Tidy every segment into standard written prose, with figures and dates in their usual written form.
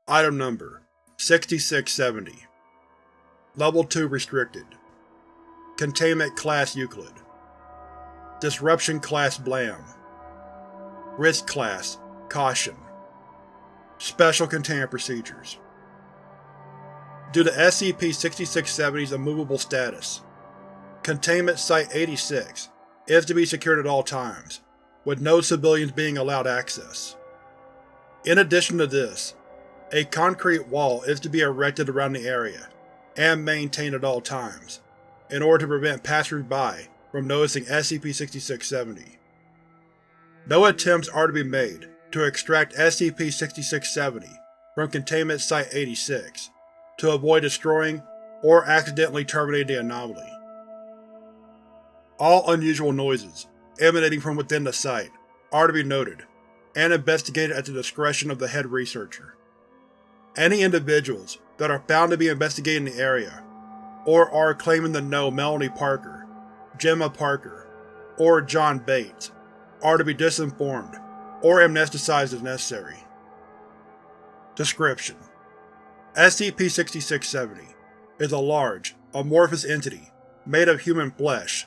Item Number 6670. Level 2 Restricted. Containment Class Euclid. Disruption Class Blam. Risk Class Caution. Special Containment Procedures. Due to SCP-6670's immovable status, Containment Site-86 is to be secured at all times, with no civilians being allowed access. In addition to this, a concrete wall is to be erected around the area and maintained at all times, in order to prevent passers-by from noticing SCP-6670. No attempts are to be made to extract SCP-6670 from Containment Site-86 to avoid destroying or accidentally terminating the anomaly. All unusual noises emanating from within the site are to be noted and investigated at the discretion of the head researcher. Any individuals that are found to be investigating the area, or are claiming to know Melanie Parker, Gemma Parker, or John Bates, are to be disinformed or amnesticized as necessary. Description: SCP-6670 is a large, amorphous entity made of human flesh,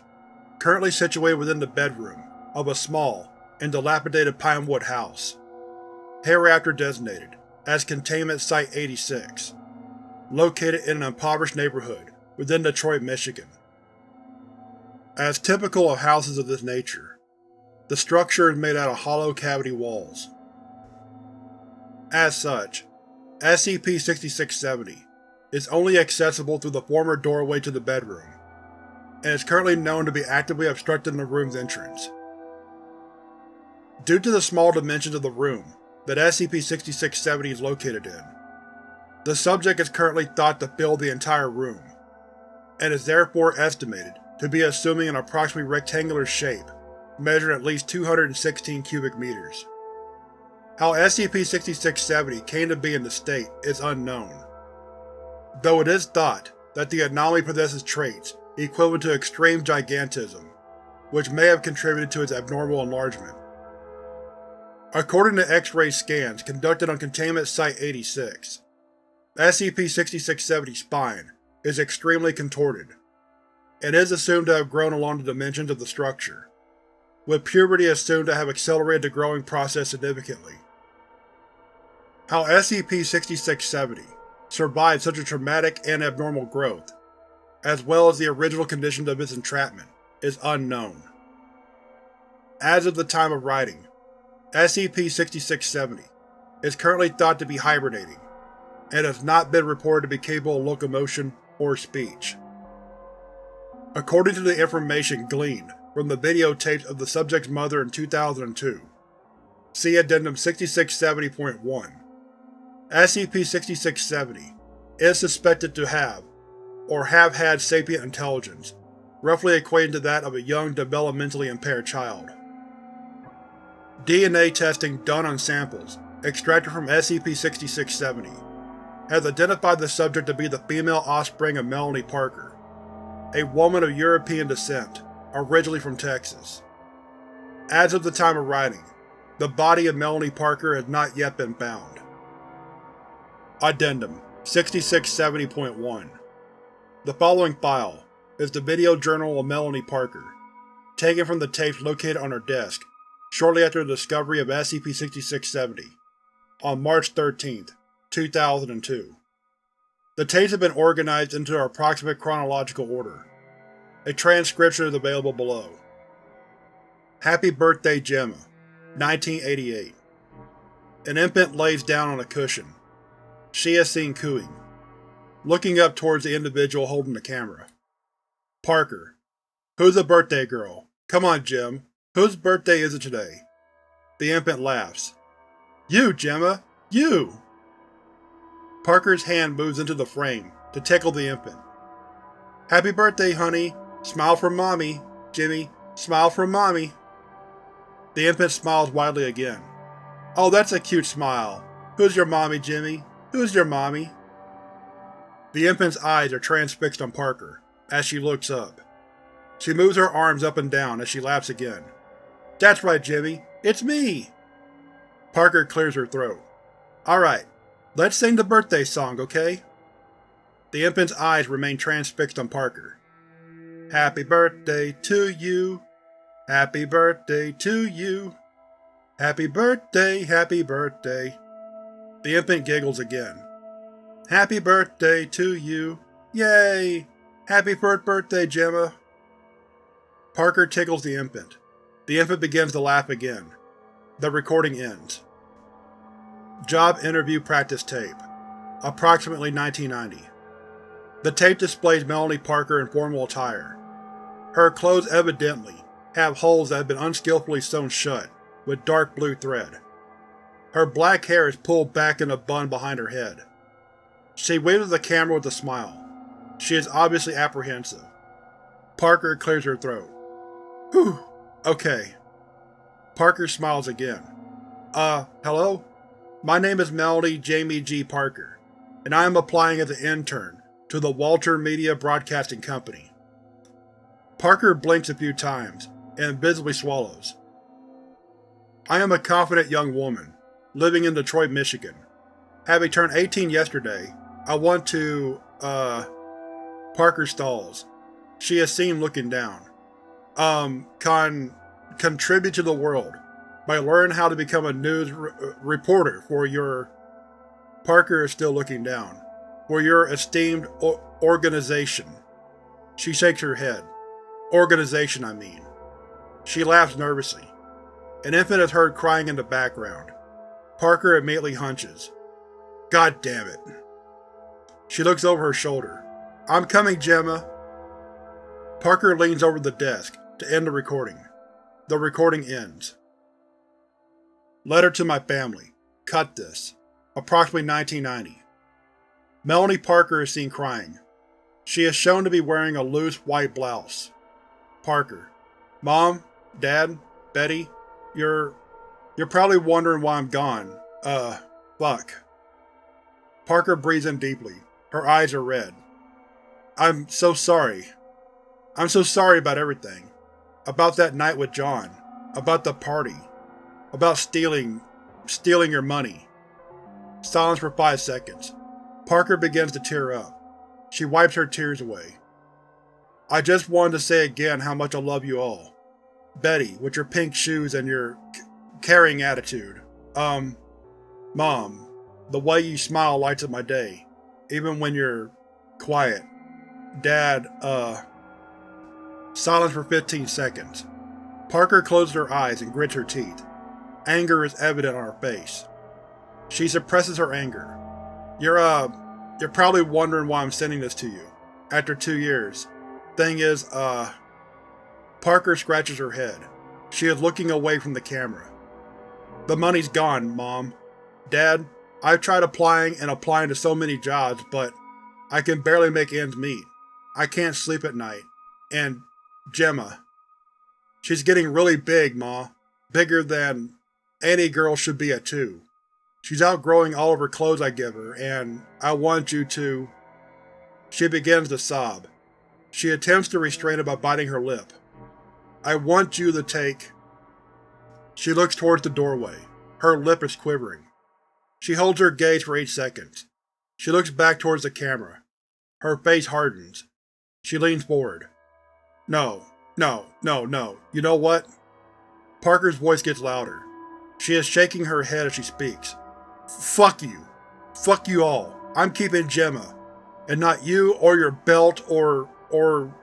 currently situated within the bedroom of a small and dilapidated pinewood house, hereafter designated as Containment Site-86, located in an impoverished neighborhood within Detroit, Michigan. As typical of houses of this nature, the structure is made out of hollow cavity walls. As such, SCP-6670 is only accessible through the former doorway to the bedroom, and is currently known to be actively obstructing the room's entrance. Due to the small dimensions of the room that SCP-6670 is located in, the subject is currently thought to fill the entire room, and is therefore estimated to be assuming an approximately rectangular shape measuring at least 216 cubic meters. How SCP-6670 came to be in the state is unknown, though it is thought that the anomaly possesses traits equivalent to extreme gigantism, which may have contributed to its abnormal enlargement. According to X-ray scans conducted on Containment Site-86, SCP-6670's spine is extremely contorted, and is assumed to have grown along the dimensions of the structure, with puberty assumed to have accelerated the growing process significantly. How SCP-6670 survived such a traumatic and abnormal growth, as well as the original conditions of its entrapment, is unknown. As of the time of writing, SCP-6670 is currently thought to be hibernating, and has not been reported to be capable of locomotion or speech. According to the information gleaned from the videotapes of the subject's mother in 2002, see Addendum 6670.1, SCP-6670 is suspected to have, or have had sapient intelligence, roughly equating to that of a young developmentally impaired child. DNA testing done on samples extracted from SCP-6670 has identified the subject to be the female offspring of Melanie Parker, a woman of European descent, originally from Texas. As of the time of writing, the body of Melanie Parker has not yet been found. Addendum 6670.1. The following file is the video journal of Melanie Parker, taken from the tapes located on her desk shortly after the discovery of SCP-6670, on March 13, 2002. The tapes have been organized into their approximate chronological order. A transcription is available below. Happy Birthday, Gemma, 1988. An infant lays down on a cushion. She is seen cooing, looking up towards the individual holding the camera. Parker: Who's the birthday girl? Come on, Jim. Whose birthday is it today? The infant laughs. You, Gemma! You! Parker's hand moves into the frame to tickle the infant. Happy birthday, honey. Smile for Mommy, Jimmy. Smile for Mommy. The infant smiles widely again. Oh, that's a cute smile. Who's your mommy, Jimmy? Who's your mommy? The infant's eyes are transfixed on Parker as she looks up. She moves her arms up and down as she laughs again. That's right, Jimmy. It's me! Parker clears her throat. Alright, Let's sing the birthday song, okay? The infant's eyes remain transfixed on Parker. Happy birthday to you. Happy birthday to you. Happy birthday, happy birthday. The infant giggles again. Happy birthday to you. Yay! Happy first birthday, Gemma. Parker tickles the infant. The infant begins to laugh again. The recording ends. Job interview practice tape. Approximately 1990. The tape displays Melanie Parker in formal attire. Her clothes evidently have holes that have been unskillfully sewn shut with dark blue thread. Her black hair is pulled back in a bun behind her head. She waves at the camera with a smile. She is obviously apprehensive. Parker clears her throat. Whew. Okay. Parker smiles again. Hello? My name is Melody Jamie G. Parker, and I am applying as an intern to the Walter Media Broadcasting Company. Parker blinks a few times and visibly swallows. I am a confident young woman, living in Detroit, Michigan. Having turned 18 yesterday, I want to, Parker stalls. She is seen looking down. Contribute to the world by learning how to become a news reporter for your… Parker is still looking down. For your esteemed organization. She shakes her head. Organization, I mean. She laughs nervously. An infant is heard crying in the background. Parker immediately hunches. God damn it. She looks over her shoulder. I'm coming, Gemma. Parker leans over the desk to end the recording. The recording ends. Letter to my family. Cut this. Approximately 1990. Melanie Parker is seen crying. She is shown to be wearing a loose white blouse. Parker. Mom? Dad? Betty? You're probably wondering why I'm gone. Fuck. Parker breathes in deeply. Her eyes are red. I'm so sorry. I'm so sorry about everything. About that night with John. About the party. About stealing your money. Silence for 5 seconds. Parker begins to tear up. She wipes her tears away. I just wanted to say again how much I love you all. Betty, with your pink shoes and your caring attitude. Mom, the way you smile lights up my day, even when you're quiet. Dad, Silence for 15 seconds. Parker closes her eyes and grits her teeth. Anger is evident on her face. She suppresses her anger. You're probably wondering why I'm sending this to you. After 2 years. Thing is, Parker scratches her head. She is looking away from the camera. The money's gone, Mom. Dad, I've tried applying to so many jobs, but I can barely make ends meet. I can't sleep at night. And Gemma. She's getting really big, Ma. Bigger than any girl should be at 2. She's outgrowing all of her clothes I give her, and I want you to… She begins to sob. She attempts to restrain it by biting her lip. I want you to take… She looks towards the doorway. Her lip is quivering. She holds her gaze for 8 seconds. She looks back towards the camera. Her face hardens. She leans forward. No. You know what? Parker's voice gets louder. She is shaking her head as she speaks. Fuck you. Fuck you all. I'm keeping Gemma. And not you or your belt or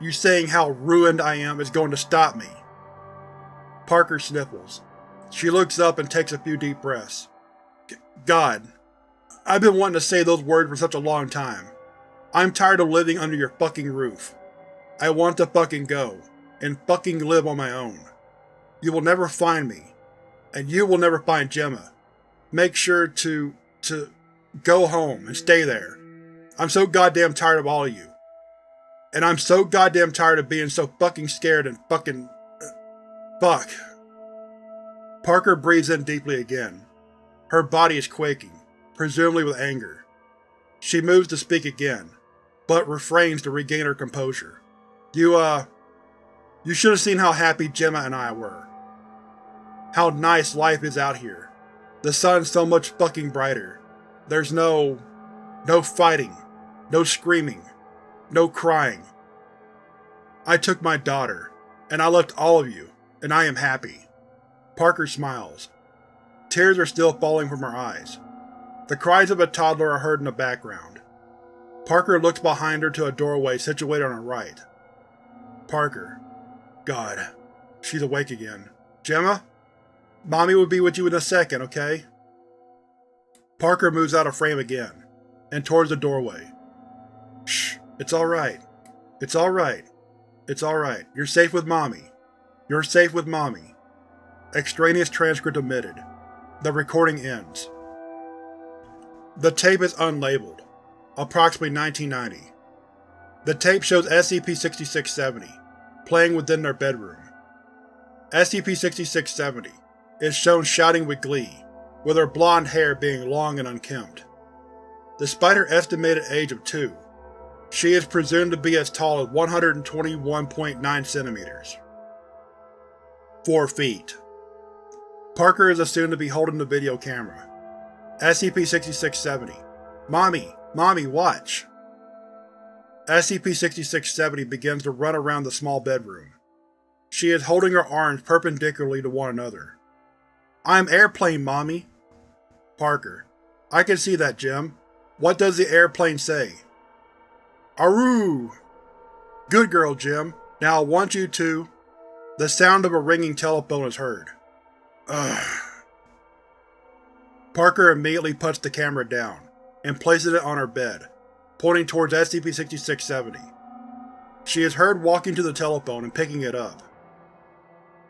you saying how ruined I am is going to stop me. Parker sniffles. She looks up and takes a few deep breaths. God. I've been wanting to say those words for such a long time. I'm tired of living under your fucking roof. I want to fucking go. And fucking live on my own. You will never find me. And you will never find Gemma. Make sure to go home and stay there. I'm so goddamn tired of all of you. And I'm so goddamn tired of being so fucking scared and fucking… Fuck. Parker breathes in deeply again. Her body is quaking, presumably with anger. She moves to speak again, but refrains to regain her composure. You should have seen how happy Gemma and I were. How nice life is out here. The sun's so much fucking brighter. There's no fighting, no screaming, no crying. I took my daughter, and I left all of you, and I am happy. Parker smiles. Tears are still falling from her eyes. The cries of a toddler are heard in the background. Parker looks behind her to a doorway situated on her right. Parker. God. She's awake again. Gemma? Mommy will be with you in a second, okay? Parker moves out of frame again, and towards the doorway. Shh. It's alright. It's alright. It's alright. You're safe with Mommy. You're safe with Mommy. Extraneous transcript omitted. The recording ends. The tape is unlabeled. Approximately 1990. The tape shows SCP-6670 playing within their bedroom. SCP-6670 is shown shouting with glee, with her blonde hair being long and unkempt. Despite her estimated age of 2, she is presumed to be as tall as 121.9 centimeters. 4 feet. Parker is assumed to be holding the video camera. SCP-6670. Mommy! Mommy, watch! SCP-6670 begins to run around the small bedroom. She is holding her arms perpendicularly to one another. I'm airplane, Mommy! Parker. I can see that, Jim. What does the airplane say? Aroo! Good girl, Jim. Now I want you to… The sound of a ringing telephone is heard. Ugh. Parker immediately puts the camera down and places it on her bed, pointing towards SCP-6670. She is heard walking to the telephone and picking it up.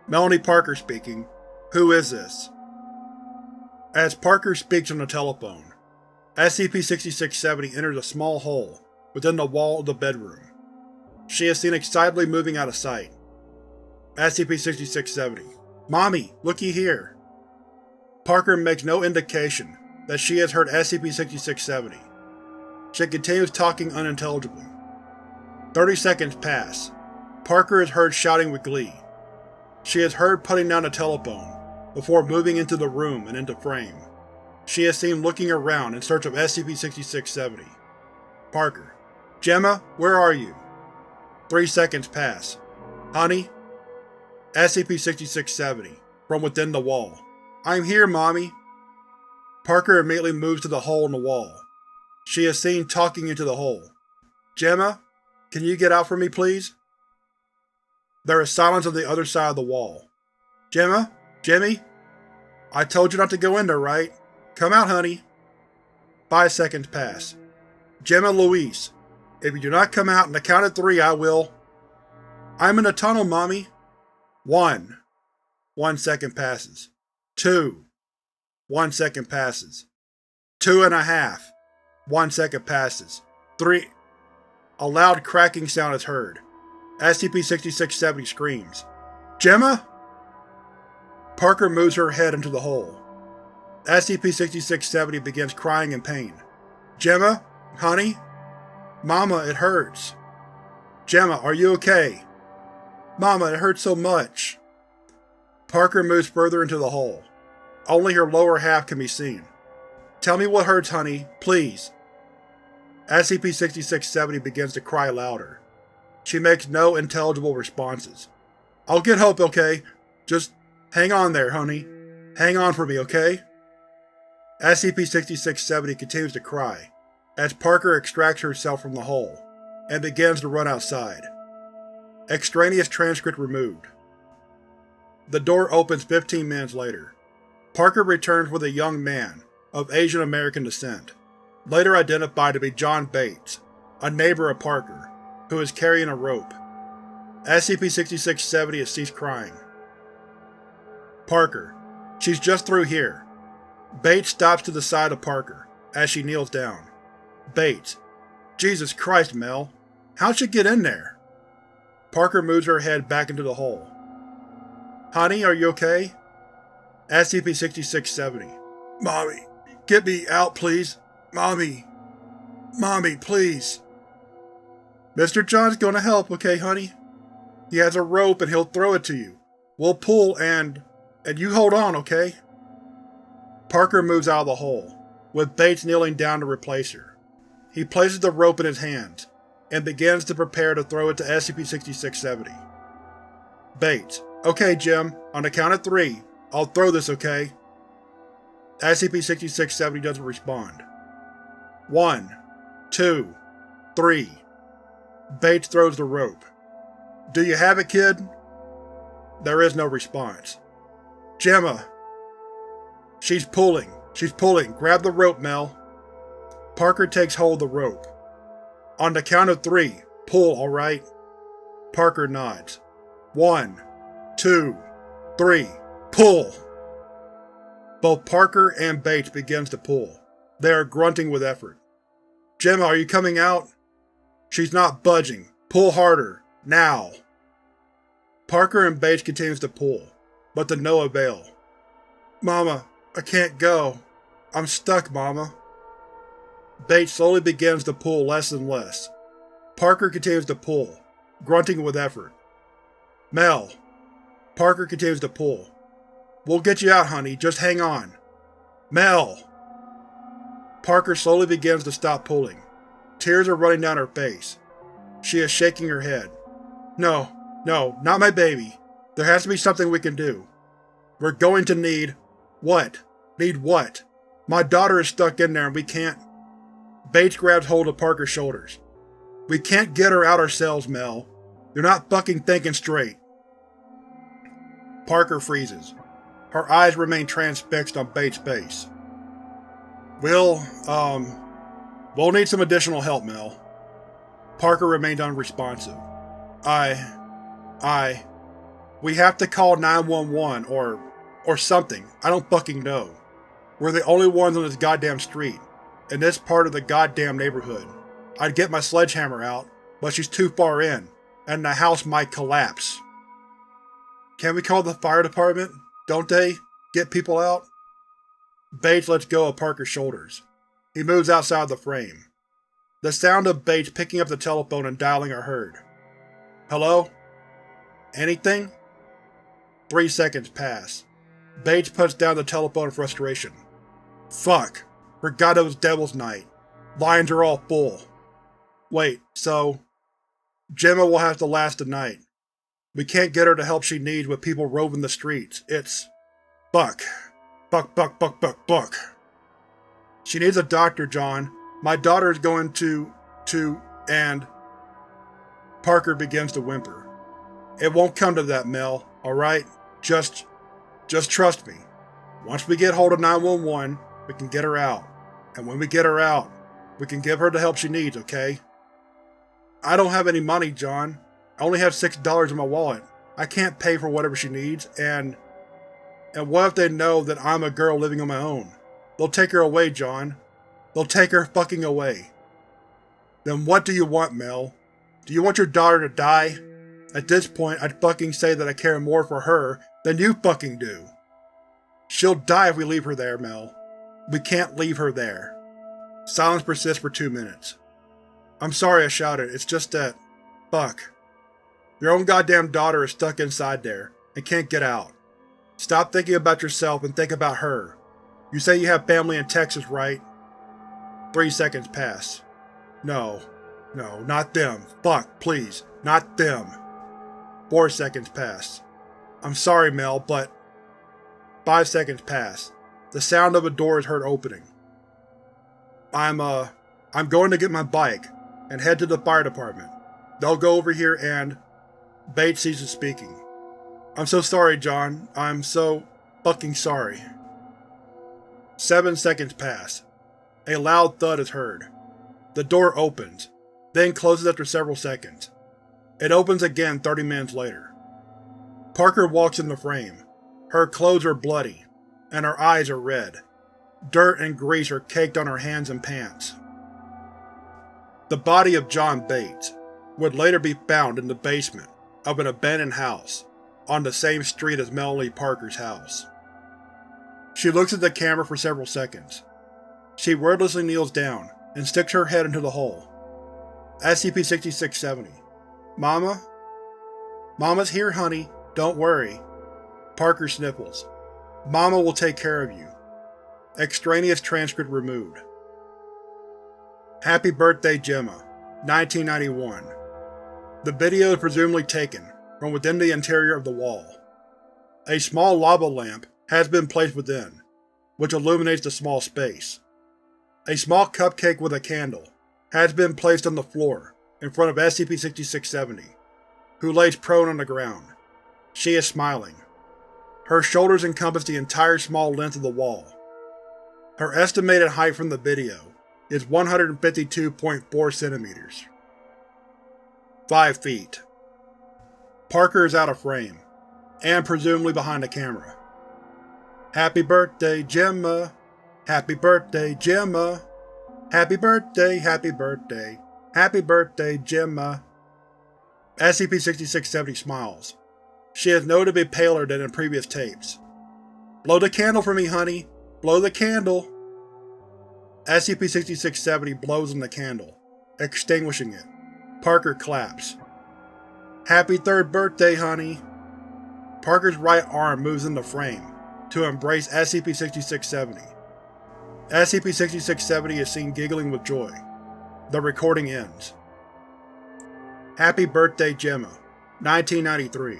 Melanie Parker speaking. Who is this? As Parker speaks on the telephone, SCP-6670 enters a small hole within the wall of the bedroom. She is seen excitedly moving out of sight. SCP-6670. Mommy, looky here. Parker makes no indication that she has heard SCP-6670. She continues talking unintelligibly. 30 seconds pass. Parker is heard shouting with glee. She is heard putting down the telephone before moving into the room and into frame. She is seen looking around in search of SCP-6670. Parker. Gemma, where are you? 3 seconds pass. Honey? SCP-6670, from within the wall. I'm here, Mommy. Parker immediately moves to the hole in the wall. She is seen talking into the hole. Gemma, can you get out for me, please? There is silence on the other side of the wall. Gemma? Jimmy? I told you not to go in there, right? Come out, honey. 5 seconds pass. Gemma Louise, if you do not come out in the count of 3, I will… I'm in a tunnel, Mommy. 1. 1 second passes. 2. 1 second passes. 2.5. 1 second passes. 3. A loud cracking sound is heard. SCP-6670 screams. Gemma? Parker moves her head into the hole. SCP-6670 begins crying in pain. Gemma? Honey? Mama, it hurts. Gemma, are you okay? Mama, it hurts so much. Parker moves further into the hole. Only her lower half can be seen. Tell me what hurts, honey, please. SCP-6670 begins to cry louder. She makes no intelligible responses. I'll get help, okay? Just hang on there, honey. Hang on for me, okay? SCP-6670 continues to cry, as Parker extracts herself from the hole, and begins to run outside. Extraneous transcript removed. The door opens 15 minutes later. Parker returns with a young man of Asian American descent, later identified to be John Bates, a neighbor of Parker, who is carrying a rope. SCP-6670 has ceased crying. Parker. She's just through here. Bates stops to the side of Parker, as she kneels down. Bates. Jesus Christ, Mel. How'd she get in there? Parker moves her head back into the hole. Honey, are you okay? SCP-6670. Mommy, get me out, please. Mommy. Mommy, please. Mr. John's gonna help, okay, honey? He has a rope and he'll throw it to you. We'll pull and you hold on, okay? Parker moves out of the hole, with Bates kneeling down to replace her. He places the rope in his hands, and begins to prepare to throw it to SCP-6670. Bates: "Okay, Jim, on the count of 3, I'll throw this, okay?" SCP-6670 doesn't respond. 1, 2, 3. Bates throws the rope. "Do you have it, kid?" There is no response. "Gemma." She's pulling. She's pulling. Grab the rope, Mel." Parker takes hold of the rope. "On the count of 3, pull, alright?" Parker nods. 1, 2, 3, pull! Both Parker and Bates begins to pull. They are grunting with effort. "Gemma, are you coming out?" "She's not budging. Pull harder. Now." Parker and Bates continues to pull, but to no avail. "Mama, I can't go. I'm stuck, Mama." Bates slowly begins to pull less and less. Parker continues to pull, grunting with effort. "Mel." Parker continues to pull. "We'll get you out, honey. Just hang on." "Mel!" Parker slowly begins to stop pulling. Tears are running down her face. She is shaking her head. "No, no, not my baby. There has to be something we can do. We're going to need…" "What? Need what? My daughter is stuck in there and we can't…" Bates grabs hold of Parker's shoulders. "We can't get her out ourselves, Mel. You're not fucking thinking straight." Parker freezes. Her eyes remain transfixed on Bates' face. We'll need some additional help, Mel." Parker remained unresponsive. We have to call 911 or something. I don't fucking know. We're the only ones on this goddamn street, in this part of the goddamn neighborhood. I'd get my sledgehammer out, but she's too far in, and the house might collapse." "Can we call the fire department? Don't they get people out?" Bates lets go of Parker's shoulders. He moves outside the frame. The sound of Bates picking up the telephone and dialing are heard. "Hello? Anything?" 3 seconds pass. Bates puts down the telephone in frustration. "Fuck. Forgot it was Devil's Night. Lines are all full. Wait, so… Gemma will have to last the night. We can't get her the help she needs with people roving the streets. It's… Buck. Buck. She needs a doctor, John. My daughter is going to… and… Parker begins to whimper. "It won't come to that, Mel, alright? Just trust me. Once we get hold of 911, we can get her out. And when we get her out, we can give her the help she needs, okay?" "I don't have any money, John. I only have $6 in my wallet. I can't pay for whatever she needs, and what if they know that I'm a girl living on my own? They'll take her away, John. They'll take her fucking away." "Then what do you want, Mel? Do you want your daughter to die? At this point, I'd fucking say that I care more for her than you fucking do." "She'll die if we leave her there, Mel. We can't leave her there." Silence persists for 2 minutes. "I'm sorry I shouted. It's just that… Fuck. Your own goddamn daughter is stuck inside there and can't get out. Stop thinking about yourself and think about her. You say you have family in Texas, right?" 3 seconds pass. No, not them. Fuck, please. Not them." 4 seconds pass. "I'm sorry, Mel, but…" 5 seconds pass. The sound of a door is heard opening. I'm going to get my bike and head to the fire department. They'll go over here and… Bates ceases speaking. "I'm so sorry, John. I'm so fucking sorry." 7 seconds pass. A loud thud is heard. The door opens, then closes after several seconds. It opens again 30 minutes later. Parker walks in the frame. Her clothes are bloody, and her eyes are red. Dirt and grease are caked on her hands and pants. The body of John Bates would later be found in the basement of an abandoned house on the same street as Melanie Parker's house. She looks at the camera for several seconds. She wordlessly kneels down and sticks her head into the hole. SCP-6670. "Mama? Mama's here, honey. Don't worry." Parker sniffles. "Mama will take care of you." Extraneous transcript removed. Happy Birthday Gemma, 1991. The video is presumably taken from within the interior of the wall. A small lava lamp has been placed within, which illuminates the small space. A small cupcake with a candle has been placed on the floor in front of SCP-6670, who lays prone on the ground. She is smiling. Her shoulders encompass the entire small length of the wall. Her estimated height from the video is 152.4 centimeters. 5 feet. Parker is out of frame, and presumably behind the camera. Happy birthday, Gemma! Happy birthday, Gemma! Happy birthday, happy birthday, happy birthday, Gemma! SCP-6670 smiles. She is noted to be paler than in previous tapes. Blow the candle for me, honey! Blow the candle! SCP-6670 blows on the candle, extinguishing it. Parker claps. Happy 3rd birthday, honey! Parker's right arm moves in the frame to embrace SCP-6670. SCP-6670 is seen giggling with joy. The recording ends. Happy Birthday Gemma, 1993.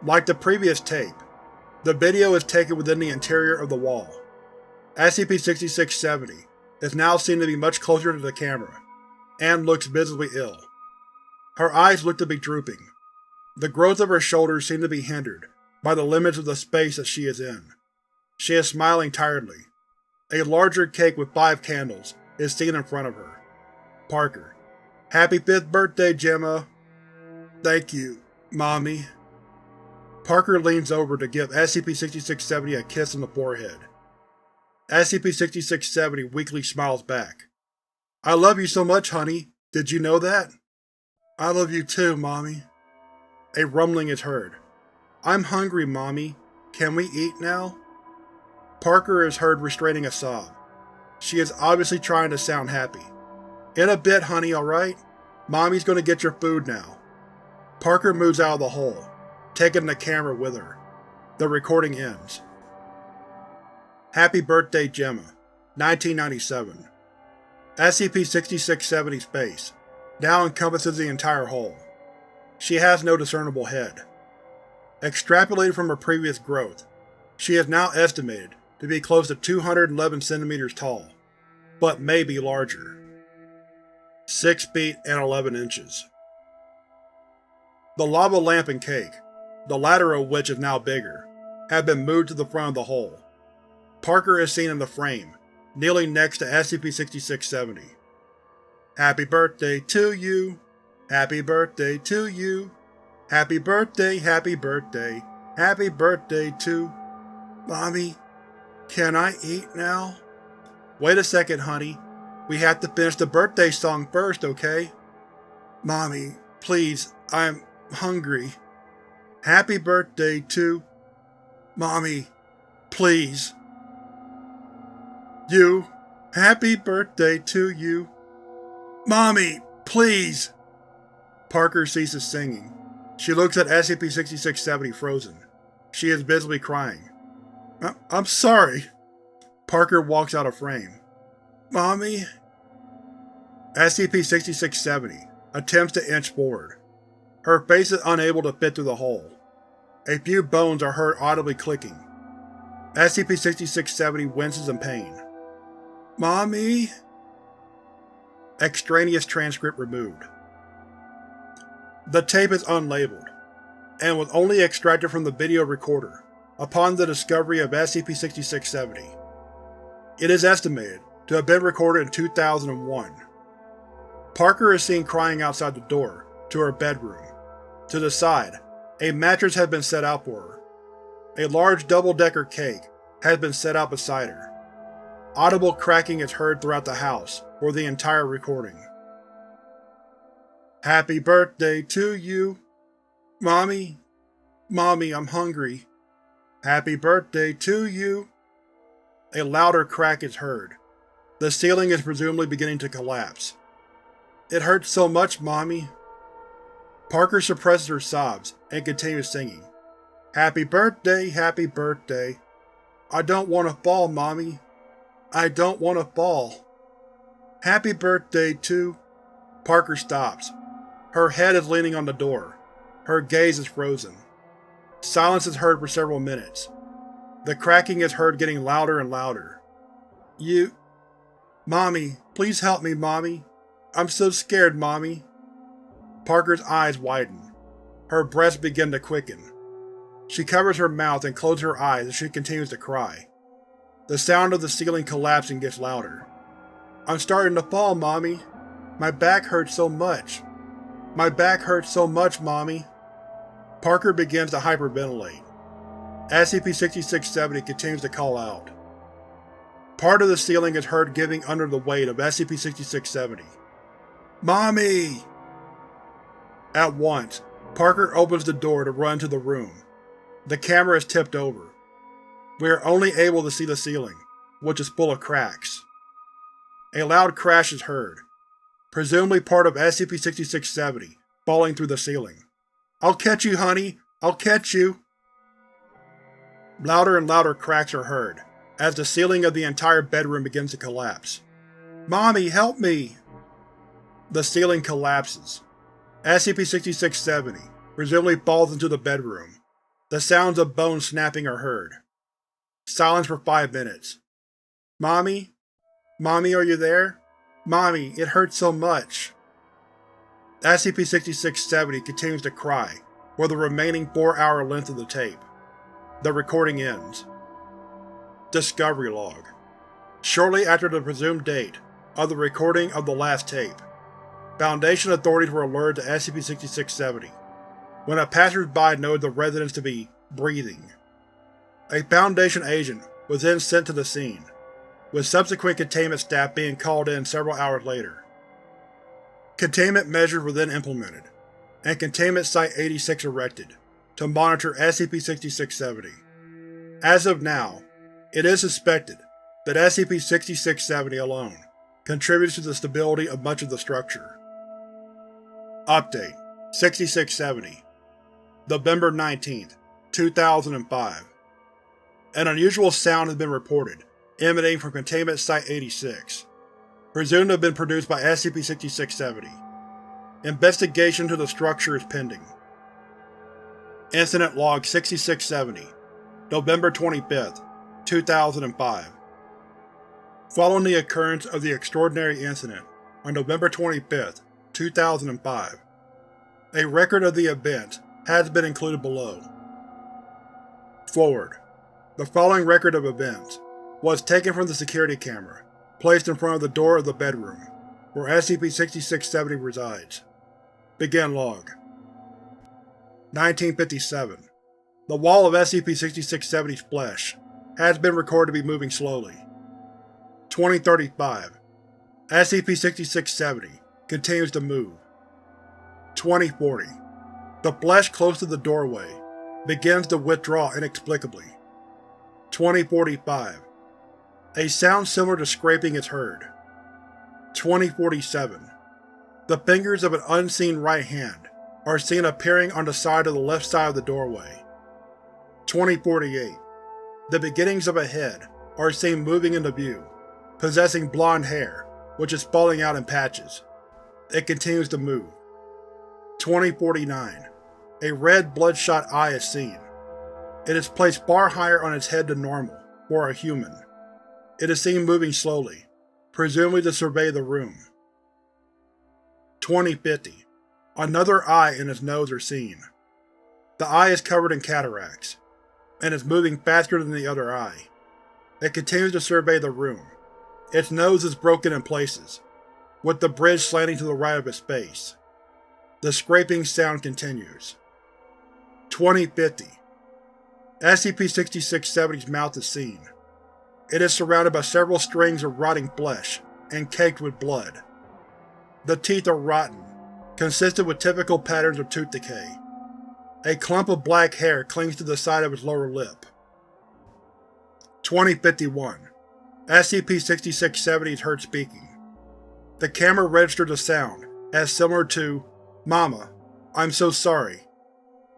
Like the previous tape, the video is taken within the interior of the wall. SCP-6670 is now seen to be much closer to the camera, and looks visibly ill. Her eyes look to be drooping. The growth of her shoulders seem to be hindered by the limits of the space that she is in. She is smiling tiredly. A larger cake with 5 candles is seen in front of her. Parker. Happy 5th birthday, Gemma! Thank you, Mommy. Parker leans over to give SCP-6670 a kiss on the forehead. SCP-6670 weakly smiles back. I love you so much, honey. Did you know that? I love you too, Mommy. A rumbling is heard. I'm hungry, Mommy. Can we eat now? Parker is heard restraining a sob. She is obviously trying to sound happy. In a bit, honey, alright? Mommy's gonna get your food now. Parker moves out of the hole, taking the camera with her. The recording ends. Happy Birthday Gemma, 1997. SCP-6670's face now encompasses the entire hole. She has no discernible head. Extrapolated from her previous growth, she is now estimated to be close to 211 centimeters tall, but may be larger. 6 feet and 11 inches. The lava lamp and cake, the latter of which is now bigger, have been moved to the front of the hole. Parker is seen in the frame, kneeling next to SCP-6670. Happy birthday to you! Happy birthday to you! Happy birthday, happy birthday, happy birthday to… Mommy, can I eat now? Wait a second, honey. We have to finish the birthday song first, okay? Mommy, please, I'm hungry. Happy birthday to… Mommy, please. You. Happy birthday to you. Mommy, please. Parker ceases singing. She looks at SCP-6670 frozen. She is visibly crying. I'm sorry. Parker walks out of frame. Mommy? SCP-6670 attempts to inch forward. Her face is unable to fit through the hole. A few bones are heard audibly clicking. SCP-6670 winces in pain. Mommy? Extraneous transcript removed. The tape is unlabeled, and was only extracted from the video recorder upon the discovery of SCP-6670. It is estimated to have been recorded in 2001. Parker is seen crying outside the door to her bedroom. To the side, a mattress has been set out for her. A large double-decker cake has been set out beside her. Audible cracking is heard throughout the house for the entire recording. Happy birthday to you! Mommy? Mommy, I'm hungry. Happy birthday to you! A louder crack is heard. The ceiling is presumably beginning to collapse. It hurts so much, Mommy. Parker suppresses her sobs and continues singing. Happy birthday, happy birthday. I don't want to fall, Mommy. I don't want to fall. Happy birthday to… Parker stops. Her head is leaning on the door. Her gaze is frozen. Silence is heard for several minutes. The cracking is heard getting louder and louder. You… Mommy, please help me, Mommy. I'm so scared, Mommy. Parker's eyes widen. Her breaths begin to quicken. She covers her mouth and closes her eyes as she continues to cry. The sound of the ceiling collapsing gets louder. I'm starting to fall, Mommy. My back hurts so much. My back hurts so much, Mommy. Parker begins to hyperventilate. SCP-6670 continues to call out. Part of the ceiling is heard giving under the weight of SCP-6670. Mommy! At once, Parker opens the door to run to the room. The camera is tipped over. We are only able to see the ceiling, which is full of cracks. A loud crash is heard, presumably part of SCP-6670 falling through the ceiling. I'll catch you, honey! I'll catch you! Louder and louder cracks are heard, as the ceiling of the entire bedroom begins to collapse. Mommy, help me! The ceiling collapses. SCP-6670 presumably falls into the bedroom. The sounds of bones snapping are heard. Silence for 5 minutes. Mommy? Mommy, are you there? Mommy, it hurts so much. SCP-6670 continues to cry for the remaining 4-hour length of the tape. The recording ends. Discovery Log. Shortly after the presumed date of the recording of the last tape, Foundation authorities were alerted to SCP-6670 when a passersby noted the residence to be breathing. A Foundation agent was then sent to the scene, with subsequent containment staff being called in several hours later. Containment measures were then implemented, and Containment Site 86 erected to monitor SCP-6670. As of now, it is suspected that SCP-6670 alone contributes to the stability of much of the structure. Update: 6670 November 19th, 2005. An unusual sound has been reported, emanating from Containment Site 86, presumed to have been produced by SCP-6670. Investigation into the structure is pending. Incident Log 6670 November 25th, 2005. Following the occurrence of the extraordinary incident on November 25th, 2005, a record of the event has been included below. Forward. The following record of events was taken from the security camera placed in front of the door of the bedroom where SCP-6670 resides. Begin log. 1957. The wall of SCP-6670's flesh has been recorded to be moving slowly. 2035. SCP-6670 continues to move. 2040. The flesh close to the doorway begins to withdraw inexplicably. 2045. A sound similar to scraping is heard. 2047. The fingers of an unseen right hand are seen appearing on the side of the left side of the doorway. 2048. The beginnings of a head are seen moving into view, possessing blonde hair, which is falling out in patches. It continues to move. 2049. A red bloodshot eye is seen. It is placed far higher on its head than normal for a human. It is seen moving slowly, presumably to survey the room. 2050. Another eye and its nose are seen. The eye is covered in cataracts, and is moving faster than the other eye. It continues to survey the room. Its nose is broken in places, with the bridge slanting to the right of its face. The scraping sound continues. 2050. SCP-6670's mouth is seen. It is surrounded by several strings of rotting flesh and caked with blood. The teeth are rotten, consistent with typical patterns of tooth decay. A clump of black hair clings to the side of its lower lip. 2051. SCP-6670 is heard speaking. The camera registers a sound as similar to, "Mama, I'm so sorry."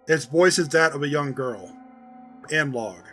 Its voice is that of a young girl. End log.